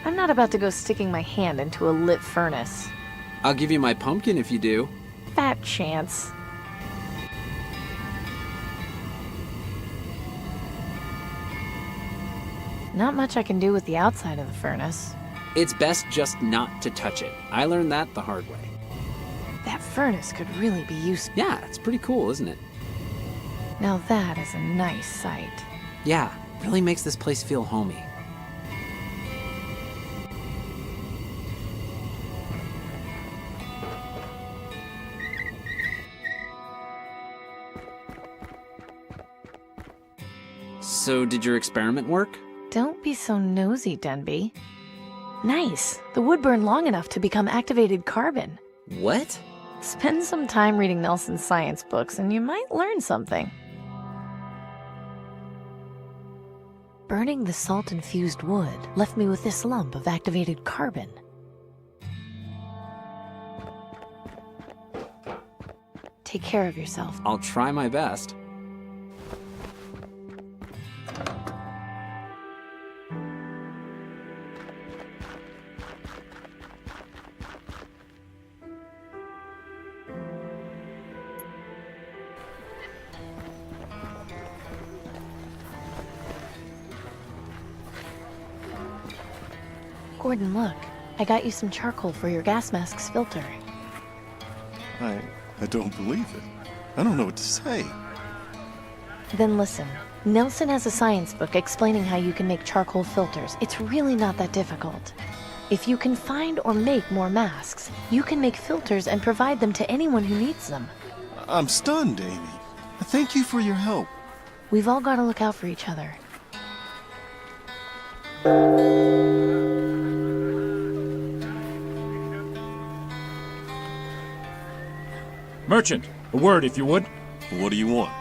I'm not about to go sticking my hand into a lit furnace. I'll give you my pumpkin if you do. Fat chance. Not much I can do with the outside of the furnace. It's best just not to touch it. I learned that the hard way. That furnace could really be useful. Yeah, it's pretty cool, isn't it? Now that is a nice sight. Yeah, really makes this place feel homey. So, did your experiment work? Don't be so nosy, Denby. Nice. The wood burned long enough to become activated carbon. What? Spend some time reading Nelson's science books and you might learn something. Burning the salt-infused wood left me with this lump of activated carbon. Take care of yourself. I'll try my best. Gordon, look. I got you some charcoal for your gas mask's filter. I don't believe it. I don't know what to say. Then listen. Nelson has a science book explaining how you can make charcoal filters. It's really not that difficult. If you can find or make more masks, you can make filters and provide them to anyone who needs them. I'm stunned, Amy. Thank you for your help. We've all got to look out for each other. Merchant, a word if you would. What do you want?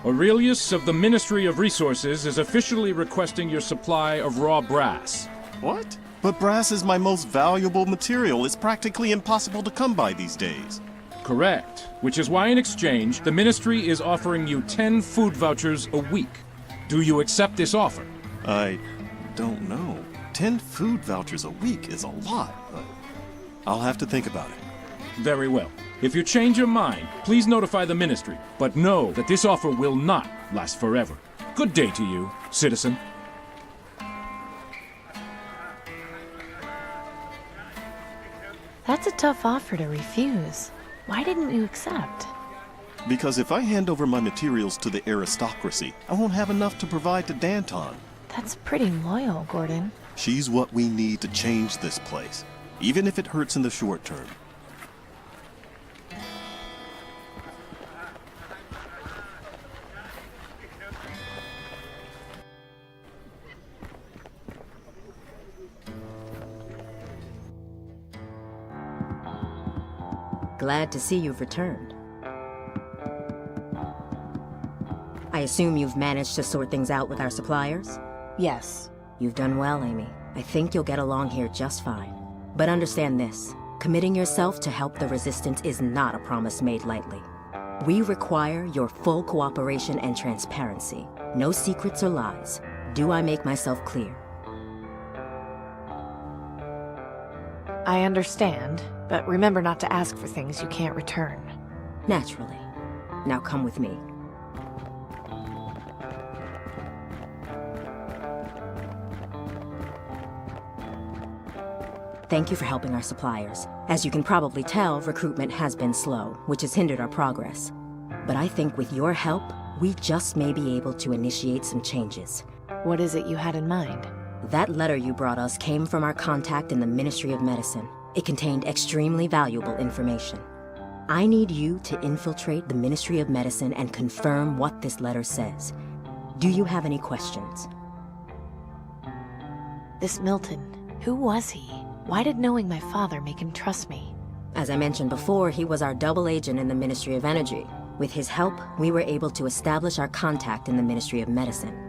Aurelius of the Ministry of Resources is officially requesting your supply of raw brass. What? But brass is my most valuable material. It's practically impossible to come by these days. Correct. Which is why in exchange, the Ministry is offering you 10 food vouchers a week. Do you accept this offer? I don't know. 10 food vouchers a week is a lot, but I'll have to think about it. Very well. If you change your mind, please notify the Ministry, but know that this offer will not last forever. Good day to you, citizen. That's a tough offer to refuse. Why didn't you accept? Because if I hand over my materials to the aristocracy, I won't have enough to provide to Danton. That's pretty loyal, Gordon. She's what we need to change this place, even if it hurts in the short term. Glad to see you've returned. I assume you've managed to sort things out with our suppliers? Yes. You've done well, Amy. I think you'll get along here just fine. But understand this, committing yourself to help the Resistance is not a promise made lightly. We require your full cooperation and transparency. No secrets or lies. Do I make myself clear? I understand, but remember not to ask for things you can't return. Naturally. Now come with me. Thank you for helping our suppliers. As you can probably tell, recruitment has been slow, which has hindered our progress. But I think with your help, we just may be able to initiate some changes. What is it you had in mind? That letter you brought us came from our contact in the Ministry of Medicine. It contained extremely valuable information. I need you to infiltrate the Ministry of Medicine and confirm what this letter says. Do you have any questions? This Milton, who was he? Why did knowing my father make him trust me? As I mentioned before, he was our double agent in the Ministry of Energy. With his help, we were able to establish our contact in the Ministry of Medicine.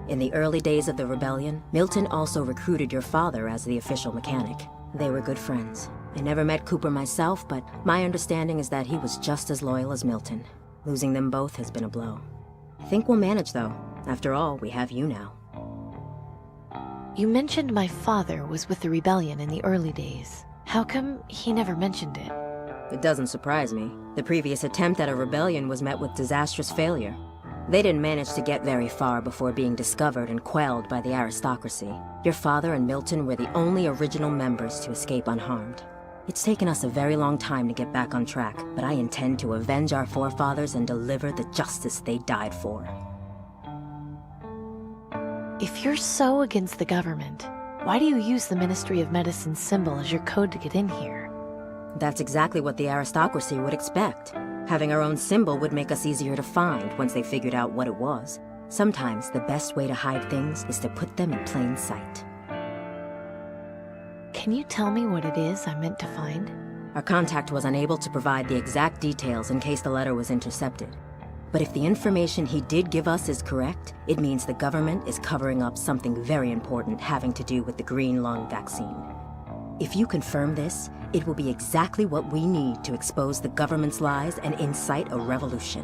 In the early days of the rebellion, Milton also recruited your father as the official mechanic. They were good friends. I never met Cooper myself, but my understanding is that he was just as loyal as Milton. Losing them both has been a blow. I think we'll manage, though. After all, we have you now. You mentioned my father was with the rebellion in the early days. How come he never mentioned it? It doesn't surprise me. The previous attempt at a rebellion was met with disastrous failure. They didn't manage to get very far before being discovered and quelled by the aristocracy. Your father and Milton were the only original members to escape unharmed. It's taken us a very long time to get back on track, but I intend to avenge our forefathers and deliver the justice they died for. If you're so against the government, why do you use the Ministry of Medicine's symbol as your code to get in here? That's exactly what the aristocracy would expect. Having our own symbol would make us easier to find once they figured out what it was. Sometimes the best way to hide things is to put them in plain sight. Can you tell me what it is I meant to find? Our contact was unable to provide the exact details in case the letter was intercepted. But if the information he did give us is correct, it means the government is covering up something very important having to do with the green lung vaccine. If you confirm this, it will be exactly what we need to expose the government's lies and incite a revolution.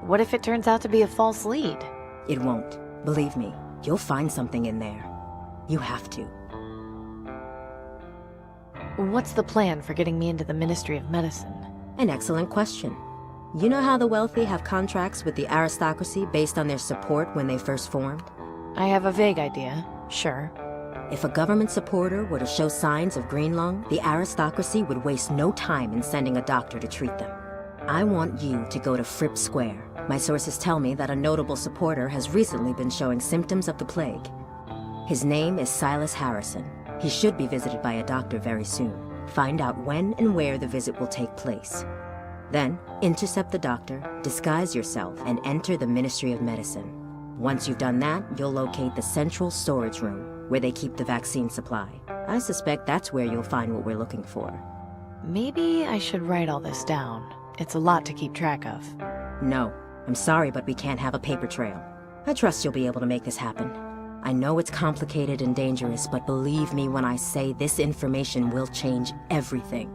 What if it turns out to be a false lead? It won't. Believe me, you'll find something in there. You have to. What's the plan for getting me into the Ministry of Medicine? An excellent question. You know how the wealthy have contracts with the aristocracy based on their support when they first formed? I have a vague idea, sure. If a government supporter were to show signs of green lung, the aristocracy would waste no time in sending a doctor to treat them. I want you to go to Fripp Square. My sources tell me that a notable supporter has recently been showing symptoms of the plague. His name is Silas Harrison. He should be visited by a doctor very soon. Find out when and where the visit will take place. Then, intercept the doctor, disguise yourself, and enter the Ministry of Medicine. Once you've done that, you'll locate the central storage room, where they keep the vaccine supply. I suspect that's where you'll find what we're looking for. Maybe I should write all this down. It's a lot to keep track of. No, I'm sorry, but we can't have a paper trail. I trust you'll be able to make this happen. I know it's complicated and dangerous, but believe me when I say this information will change everything.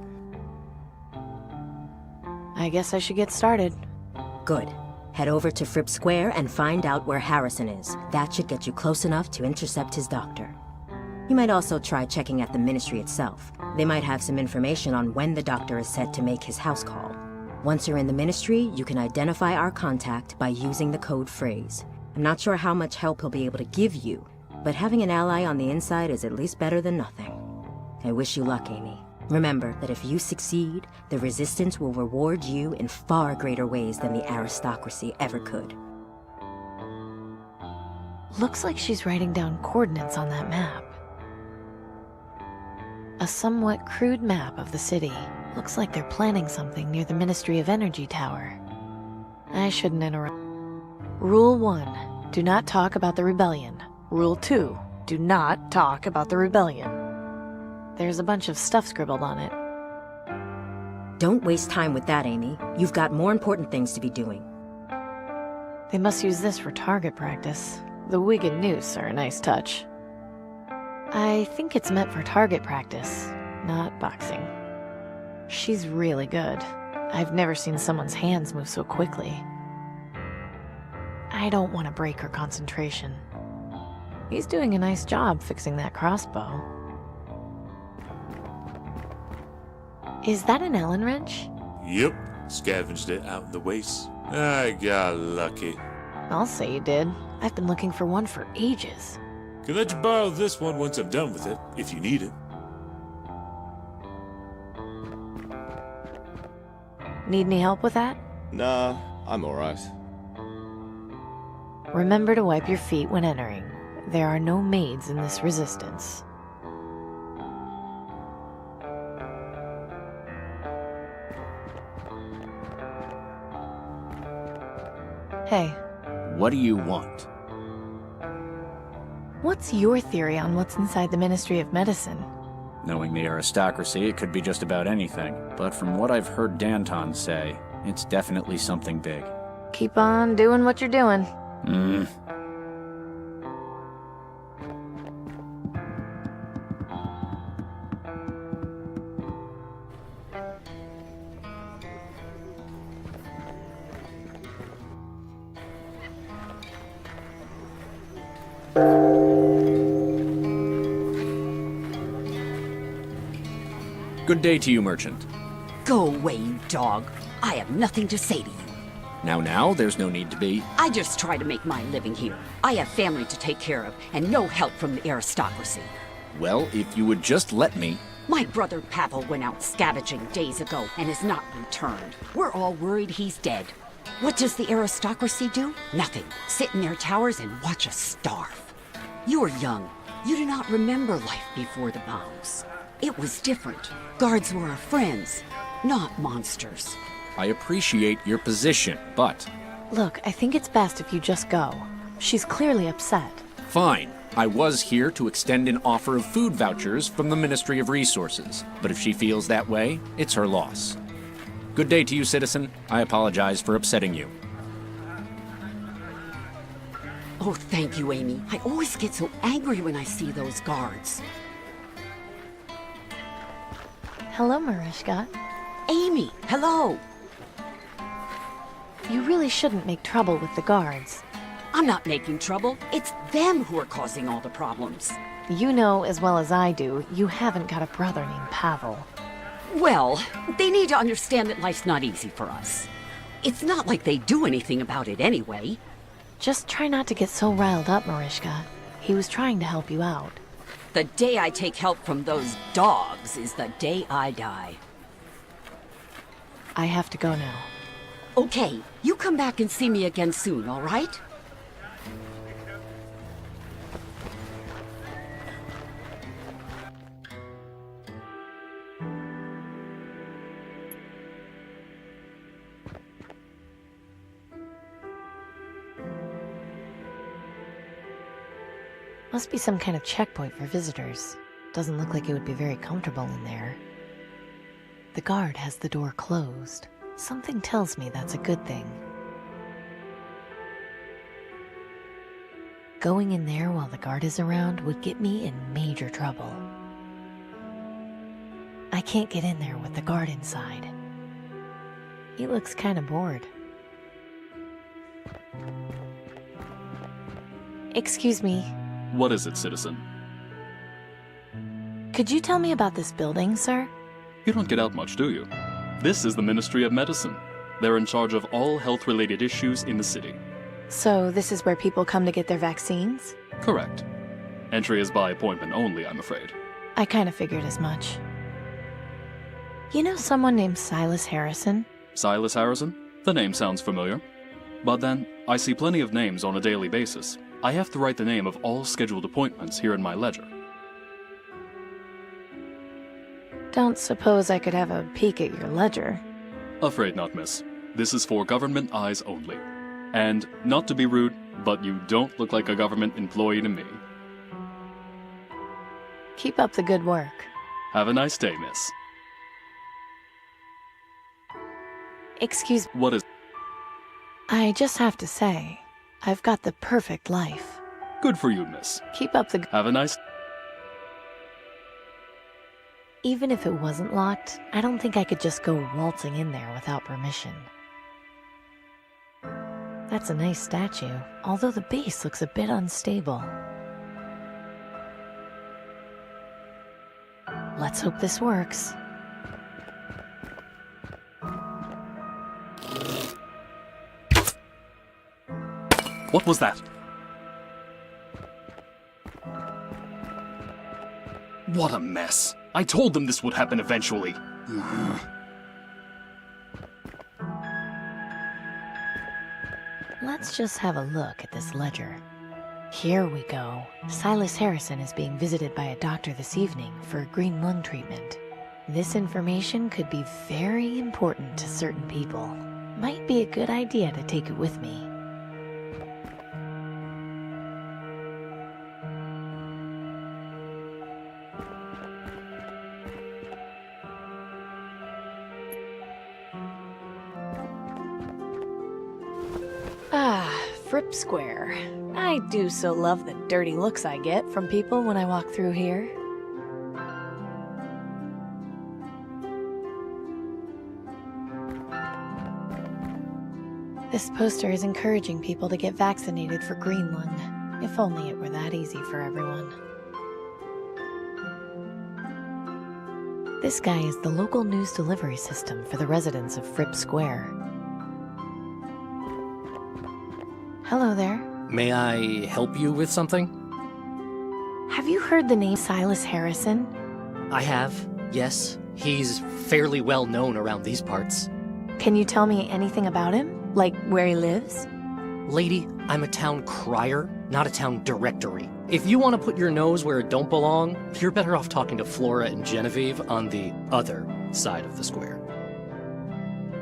I guess I should get started. Good. Head over to Fripp Square and find out where Harrison is. That should get you close enough to intercept his doctor. You might also try checking at the ministry itself. They might have some information on when the doctor is set to make his house call. Once you're in the ministry, you can identify our contact by using the code phrase. I'm not sure how much help he'll be able to give you, but having an ally on the inside is at least better than nothing. I wish you luck, Amy. Remember that if you succeed, the Resistance will reward you in far greater ways than the aristocracy ever could. Looks like she's writing down coordinates on that map. A somewhat crude map of the city. Looks like they're planning something near the Ministry of Energy Tower. I shouldn't interrupt. Rule 1. Do not talk about the rebellion. Rule 2. Do not talk about the rebellion. There's a bunch of stuff scribbled on it. Don't waste time with that, Amy. You've got more important things to be doing. They must use this for target practice. The wig and noose are a nice touch. I think it's meant for target practice, not boxing. She's really good. I've never seen someone's hands move so quickly. I don't want to break her concentration. He's doing a nice job fixing that crossbow. Is that an Allen wrench? Yep, scavenged it out in the waste. I got lucky. I'll say you did. I've been looking for one for ages. Can let you borrow this one once I'm done with it, if you need it. Need any help with that? Nah, I'm alright. Remember to wipe your feet when entering. There are no maids in this resistance. Hey, What do you want? what's your theory on what's inside the Ministry of Medicine? Knowing the aristocracy, it could be just about anything. But from what I've heard Danton say, it's definitely something big. Keep on doing what you're doing. Good day to you, merchant. Go away, you dog. I have nothing to say to you. Now, there's no need to be. I just try to make my living here. I have family to take care of, and no help from the aristocracy. Well, if you would just let me... My brother Pavel went out scavenging days ago and has not returned. We're all worried he's dead. What does the aristocracy do? Nothing. Sit in their towers and watch us starve. You are young. You do not remember life before the bombs. It was different. Guards were our friends, not monsters. I appreciate your position, but... Look, I think it's best if you just go. She's clearly upset. Fine. I was here to extend an offer of food vouchers from the Ministry of Resources, but if she feels that way, it's her loss. Good day to you, citizen. I apologize for upsetting you. Oh, thank you, Amy. I always get so angry when I see those guards. Hello, Marishka. Amy, hello. You really shouldn't make trouble with the guards. I'm not making trouble. It's them who are causing all the problems. You know as well as I do, you haven't got a brother named Pavel. Well, they need to understand that life's not easy for us. It's not like they do anything about it anyway. Just try not to get so riled up, Marishka. He was trying to help you out. The day I take help from those dogs is the day I die. I have to go now. Okay, you come back and see me again soon, all right? Must be some kind of checkpoint for visitors. Doesn't look like it would be very comfortable in there. The guard has the door closed. Something tells me that's a good thing. Going in there while the guard is around would get me in major trouble. I can't get in there with the guard inside. He looks kind of bored. Excuse me. What is it, citizen? Could you tell me about this building, sir? You don't get out much, do you? This is the Ministry of Medicine. They're in charge of all health-related issues in the city. So this is where people come to get their vaccines? Correct. Entry is by appointment only, I'm afraid. I kind of figured as much. You know someone named Silas Harrison? Silas Harrison? The name sounds familiar. But then, I see plenty of names on a daily basis. I have to write the name of all scheduled appointments here in my ledger. Don't suppose I could have a peek at your ledger? Afraid not, miss. This is for government eyes only. And, not to be rude, but you don't look like a government employee to me. Keep up the good work. Have a nice day, miss. Excuse me. What is... I just have to say, I've got the perfect life. Good for you, miss. Keep up the... Have a nice... Even if it wasn't locked, I don't think I could just go waltzing in there without permission. That's a nice statue, although the base looks a bit unstable. Let's hope this works. What was that? What a mess. I told them this would happen eventually. Let's just have a look at this ledger. Here we go. Silas Harrison is being visited by a doctor this evening for a green lung treatment. This information could be very important to certain people. Might be a good idea to take it with me. Fripp Square. I do so love the dirty looks I get from people when I walk through here. This poster is encouraging people to get vaccinated for green lung. If only it were that easy for everyone. This guy is the local news delivery system for the residents of Fripp Square. Hello there. May I help you with something? Have you heard the name Silas Harrison? I have, yes. He's fairly well known around these parts. Can you tell me anything about him? Like where he lives? Lady, I'm a town crier, not a town directory. If you want to put your nose where it don't belong, you're better off talking to Flora and Genevieve on the other side of the square.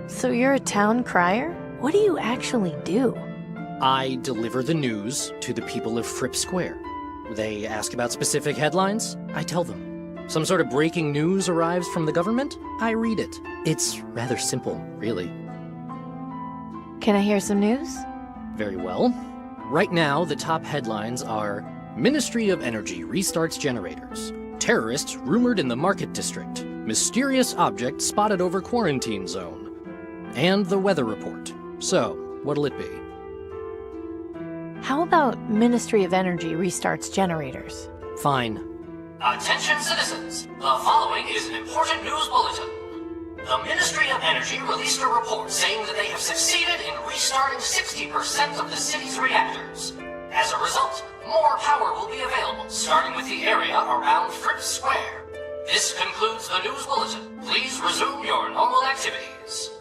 So you're a town crier? What do you actually do? I deliver the news to the people of Fripp Square. They ask about specific headlines, I tell them. Some sort of breaking news arrives from the government, I read it. It's rather simple, really. Can I hear some news? Very well. Right now, the top headlines are Ministry of Energy restarts generators. Terrorists rumored in the Market District. Mysterious object spotted over quarantine zone. And the weather report. So, what'll it be? How about Ministry of Energy restarts generators? Fine. Attention citizens, the following is an important news bulletin. The Ministry of Energy released a report saying that they have succeeded in restarting 60% of the city's reactors. As a result, more power will be available, starting with the area around Fripp Square. This concludes the news bulletin. Please resume your normal activities.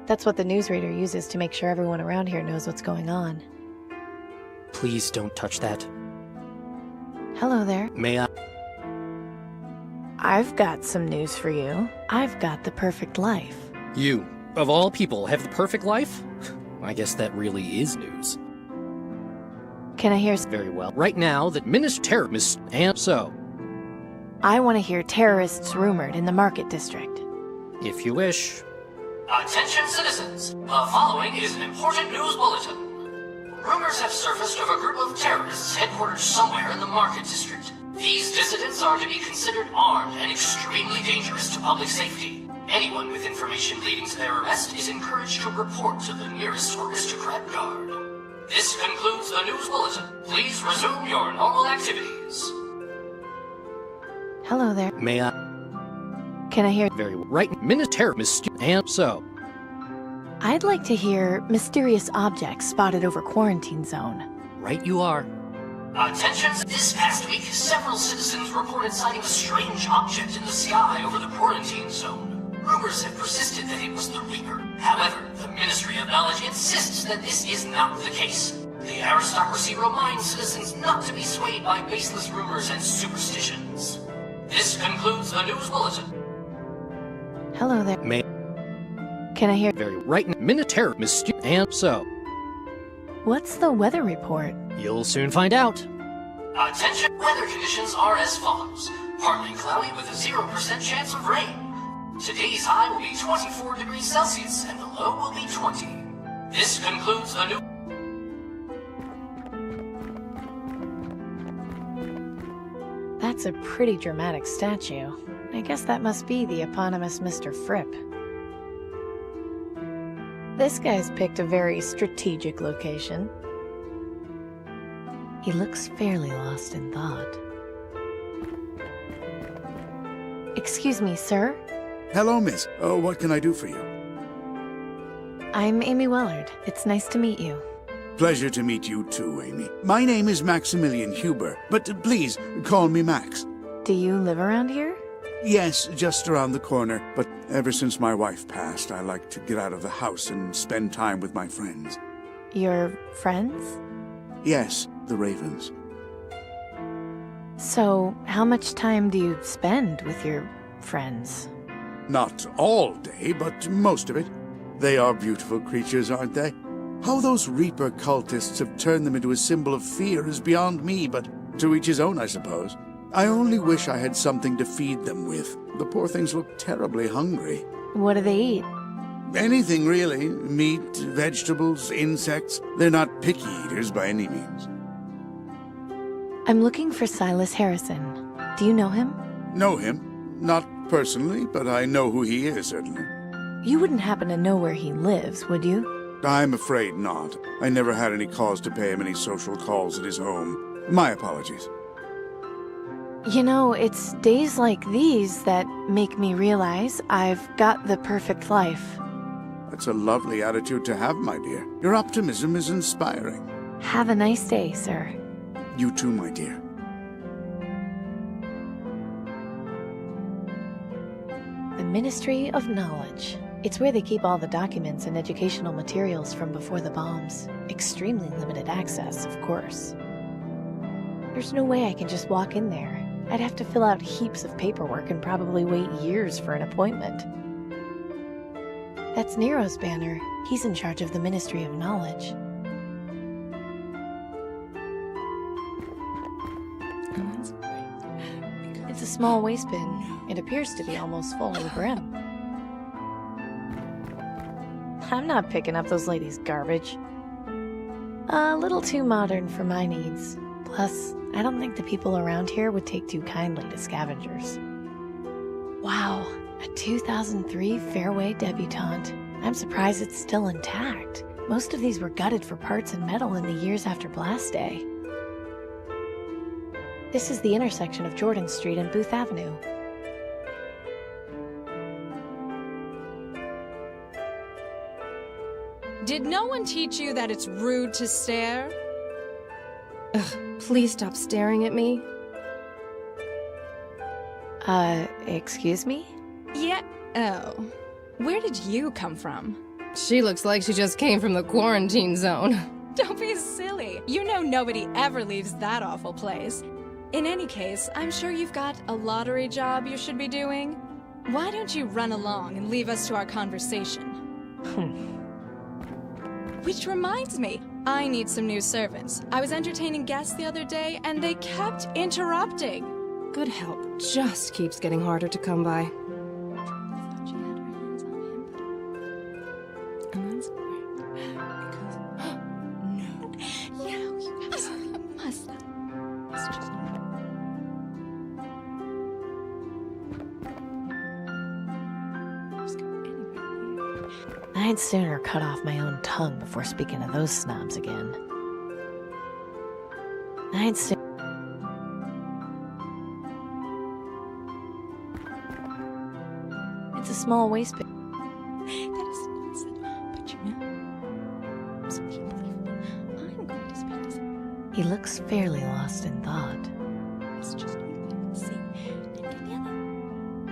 That's what the newsreader uses to make sure everyone around here knows what's going on. Please don't touch that. Hello there. May I? I've got some news for you. I've got the perfect life. You, of all people, have the perfect life? I guess that really is news. Can I hear? Very well. Right now, the terrorists and so. I want to hear terrorists rumored in the Market District. If you wish. Attention citizens, the following is an important news bulletin. Rumors have surfaced of a group of terrorists headquartered somewhere in the Market District. These dissidents are to be considered armed and extremely dangerous to public safety. Anyone with information leading to their arrest is encouraged to report to the nearest aristocrat guard. This concludes the news bulletin. Please resume your normal activities. Hello there. May I? Can I hear? Very well. Right, and so. I'd like to hear mysterious objects spotted over quarantine zone. Right you are. Attention! This past week, several citizens reported sighting a strange object in the sky over the quarantine zone. Rumors have persisted that it was the Reaper. However, the Ministry of Knowledge insists that this is not the case. The aristocracy reminds citizens not to be swayed by baseless rumors and superstitions. This concludes the news bulletin. Hello there. May. Can I hear? Very right. And so. What's the weather report? You'll soon find out. Attention! Weather conditions are as follows. Partly cloudy with a 0% chance of rain. Today's high will be 24 degrees Celsius and the low will be 20. This concludes the new... That's a pretty dramatic statue. I guess that must be the eponymous Mr. Fripp. This guy's picked a very strategic location. He looks fairly lost in thought. Excuse me, sir? Hello, miss. What can I do for you? I'm Amy Wellard. It's nice to meet you. Pleasure to meet you too, Amy. My name is Maximilian Huber, but please call me Max. Do you live around here? Yes, just around the corner, but ever since my wife passed, I like to get out of the house and spend time with my friends. Your friends? Yes, the Ravens. So, how much time do you spend with your friends? Not all day, but most of it. They are beautiful creatures, aren't they? How those Reaper cultists have turned them into a symbol of fear is beyond me, but to each his own, I suppose. I only wish I had something to feed them with. The poor things look terribly hungry. What do they eat? Anything, really. Meat, vegetables, insects. They're not picky eaters by any means. I'm looking for Silas Harrison. Do you know him? Know him? Not personally, but I know who he is, certainly. You wouldn't happen to know where he lives, would you? I'm afraid not. I never had any cause to pay him any social calls at his home. My apologies. You know, it's days like these that make me realize I've got the perfect life. That's a lovely attitude to have, my dear. Your optimism is inspiring. Have a nice day, sir. You too, my dear. The Ministry of Knowledge. It's where they keep all the documents and educational materials from before the bombs. Extremely limited access, of course. There's no way I can just walk in there. I'd have to fill out heaps of paperwork and probably wait years for an appointment. That's Nero's banner. He's in charge of the Ministry of Knowledge. It's a small waste bin. It appears to be almost full to the brim. I'm not picking up those ladies' garbage. A little too modern for my needs. Plus, I don't think the people around here would take too kindly to scavengers. Wow, a 2003 Fairway debutante. I'm surprised it's still intact. Most of these were gutted for parts and metal in the years after Blast Day. This is the intersection of Jordan Street and Booth Avenue. Did no one teach you that it's rude to stare? Ugh, please stop staring at me. Excuse me? Yeah. Oh. Where did you come from? She looks like she just came from the quarantine zone. Don't be silly. You know nobody ever leaves that awful place. In any case, I'm sure you've got a lottery job you should be doing. Why don't you run along and leave us to our conversation? Which reminds me, I need some new servants. I was entertaining guests the other day, and they kept interrupting. Good help just keeps getting harder to come by. I'd sooner cut off my own tongue before speaking to those snobs again. It's a small waste bin. That is nonsense. But you know, so can't believe it. I'm going to speak to someone. He looks fairly lost in thought. It's just see.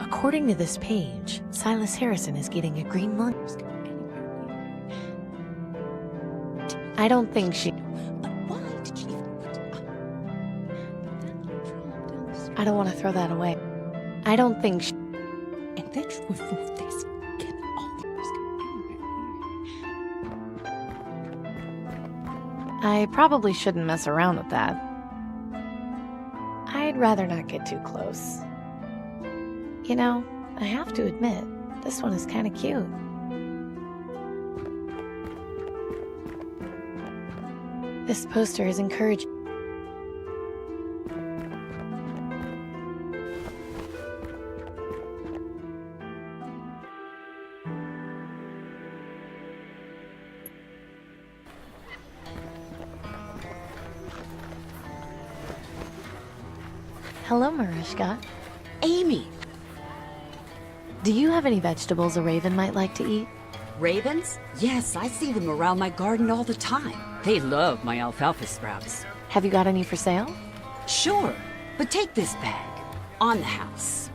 According to this page, Silas Harrison is getting a green lung. I don't think she... Why did she even put I don't want to throw that away. I don't think she... And let's remove this. Get all I probably shouldn't mess around with that. I'd rather not get too close. You know, I have to admit, this one is kind of cute. This poster is encouraging. Hello, Mariska. Amy! Do you have any vegetables a raven might like to eat? Ravens? Yes, I see them around my garden all the time. They love my alfalfa sprouts. Have you got any for sale? Sure, but take this bag. On the house.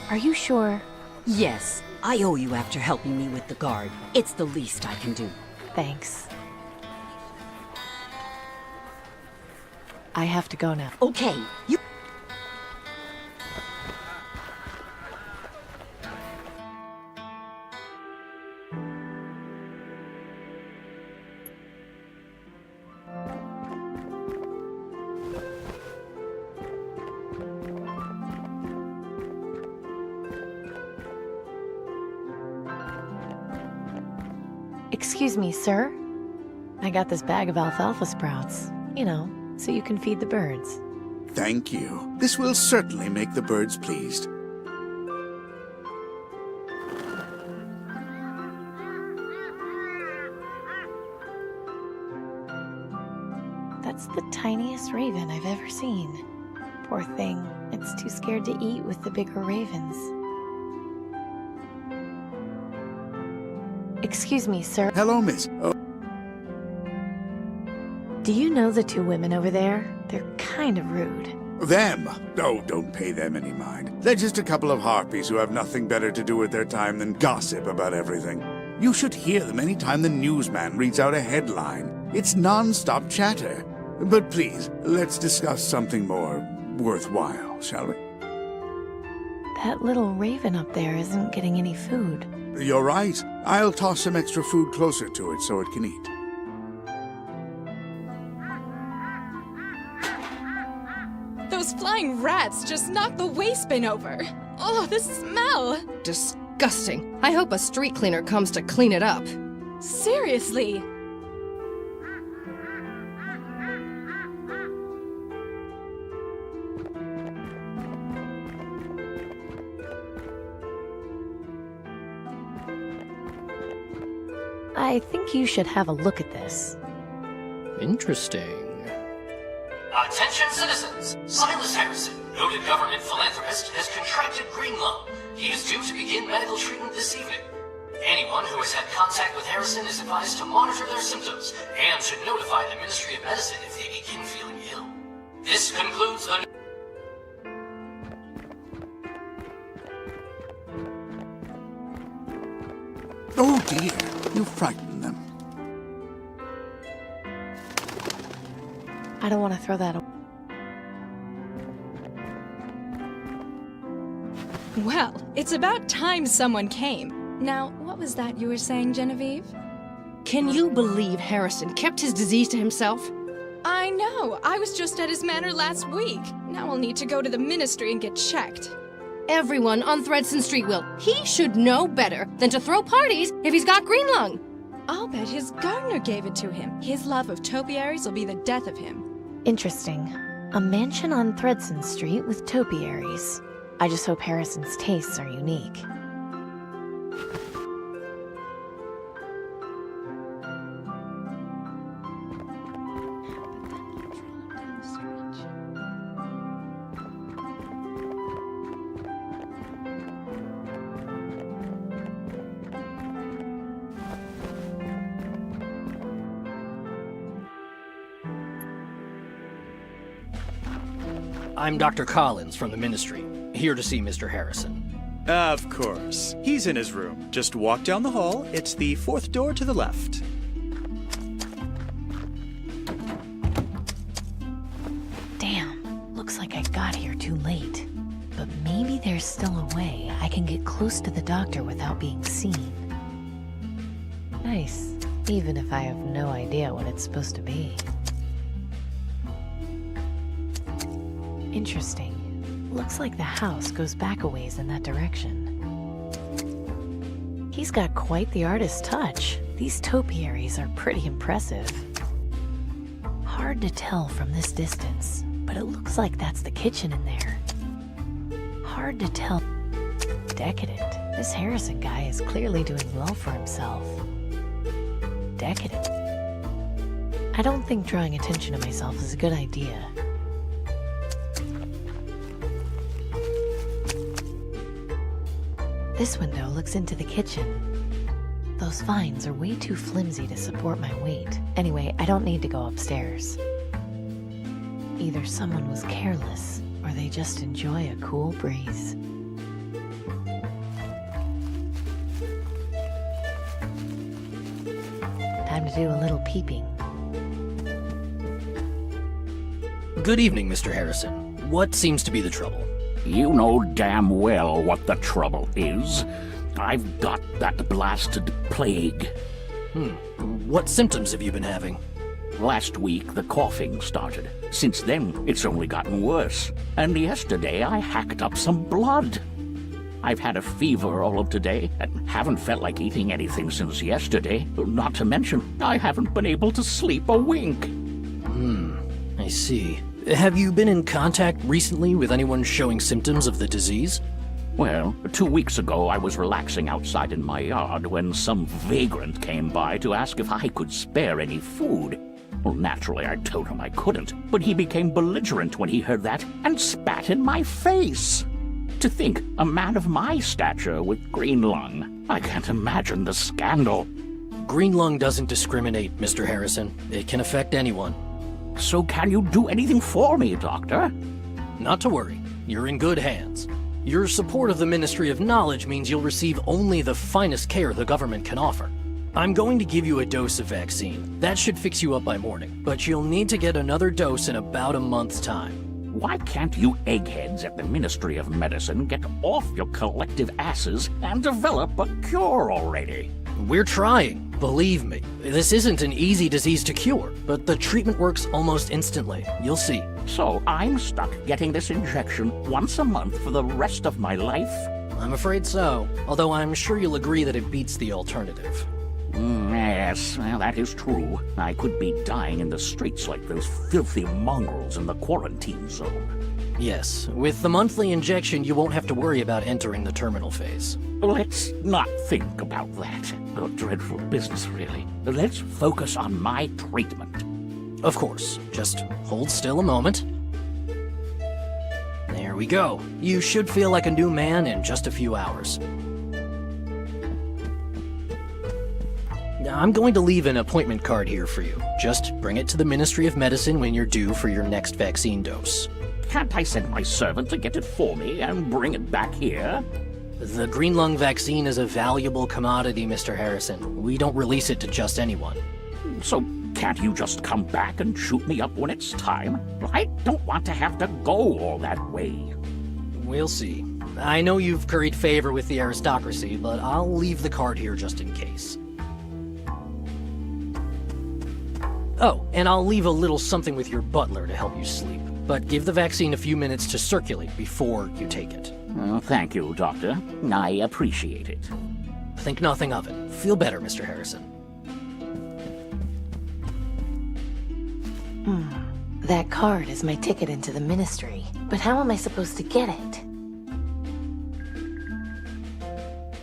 Are you sure? Yes, I owe you after helping me with the guard. It's the least I can do. Thanks. I have to go now. Okay, you... Excuse me, sir. I got this bag of alfalfa sprouts. You know, so you can feed the birds. Thank you. This will certainly make the birds pleased. That's the tiniest raven I've ever seen. Poor thing. It's too scared to eat with the bigger ravens. Excuse me, sir. Hello, miss. Oh. Do you know the two women over there? They're kind of rude. Them? Oh, don't pay them any mind. They're just a couple of harpies who have nothing better to do with their time than gossip about everything. You should hear them any time the newsman reads out a headline. It's non-stop chatter. But please, let's discuss something more worthwhile, shall we? That little raven up there isn't getting any food. You're right. I'll toss some extra food closer to it so it can eat. Those flying rats just knocked the waste bin over. Oh, the smell! Disgusting. I hope a street cleaner comes to clean it up. Seriously! I think you should have a look at this. Interesting. Attention citizens! Silas Harrison, noted government philanthropist, has contracted green lung. He is due to begin medical treatment this evening. Anyone who has had contact with Harrison is advised to monitor their symptoms and to notify the Ministry of Medicine if they begin feeling ill. This concludes the... Oh dear, you frightened them. I don't want to throw that away. Well, it's about time someone came. Now, what was that you were saying, Genevieve? Can you believe Harrison kept his disease to himself? I know. I was just at his manor last week. Now I'll need to go to the ministry and get checked. Everyone on Thredson Street will. He should know better than to throw parties if he's got green lung. I'll bet his gardener gave it to him. His love of topiaries will be the death of him. Interesting. A mansion on Thredson Street with topiaries. I just hope Harrison's tastes are unique. I'm Dr. Collins from the Ministry, here to see Mr. Harrison. Of course. He's in his room. Just walk down the hall. It's the fourth door to the left. Damn, looks like I got here too late. But maybe there's still a way I can get close to the doctor without being seen. Nice, even if I have no idea what it's supposed to be. Interesting. Looks like the house goes back a ways in that direction. He's got quite the artist's touch. These topiaries are pretty impressive. Hard to tell from this distance, but it looks like that's the kitchen in there. Hard to tell. Decadent. This Harrison guy is clearly doing well for himself. Decadent. I don't think drawing attention to myself is a good idea. This window looks into the kitchen. Those vines are way too flimsy to support my weight. Anyway, I don't need to go upstairs. Either someone was careless, or they just enjoy a cool breeze. Time to do a little peeping. Good evening, Mr. Harrison. What seems to be the trouble? You know damn well what the trouble is. I've got that blasted plague. What symptoms have you been having? Last week, the coughing started. Since then, it's only gotten worse. And yesterday, I hacked up some blood. I've had a fever all of today and haven't felt like eating anything since yesterday. Not to mention, I haven't been able to sleep a wink. I see. Have you been in contact recently with anyone showing symptoms of the disease? Well, 2 weeks ago I was relaxing outside in my yard when some vagrant came by to ask if I could spare any food. Well, naturally, I told him I couldn't, but he became belligerent when he heard that and spat in my face. To think, a man of my stature with green lung. I can't imagine the scandal. Green lung doesn't discriminate, Mr. Harrison. It can affect anyone. So can you do anything for me, Doctor? Not to worry. You're in good hands. Your support of the Ministry of Knowledge means you'll receive only the finest care the government can offer. I'm going to give you a dose of vaccine. That should fix you up by morning, but you'll need to get another dose in about a month's time. Why can't you eggheads at the Ministry of Medicine get off your collective asses and develop a cure already? We're trying, believe me. This isn't an easy disease to cure, but the treatment works almost instantly. You'll see. So I'm stuck getting this injection once a month for the rest of my life? I'm afraid so, although I'm sure you'll agree that it beats the alternative. Yes, well, that is true. I could be dying in the streets like those filthy mongrels in the quarantine zone. Yes, with the monthly injection, you won't have to worry about entering the terminal phase. Let's not think about that. A dreadful business, really. Let's focus on my treatment. Of course. Just hold still a moment. There we go. You should feel like a new man in just a few hours. I'm going to leave an appointment card here for you. Just bring it to the Ministry of Medicine when you're due for your next vaccine dose. Can't I send my servant to get it for me and bring it back here? The green lung vaccine is a valuable commodity, Mr. Harrison. We don't release it to just anyone. So can't you just come back and shoot me up when it's time? I don't want to have to go all that way. We'll see. I know you've curried favor with the aristocracy, but I'll leave the card here just in case. Oh, and I'll leave a little something with your butler to help you sleep. But give the vaccine a few minutes to circulate before you take it. Thank you, Doctor. I appreciate it. Think nothing of it. Feel better, Mr. Harrison. That card is my ticket into the Ministry. But how am I supposed to get it?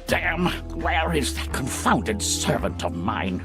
Damn! Where is that confounded servant of mine?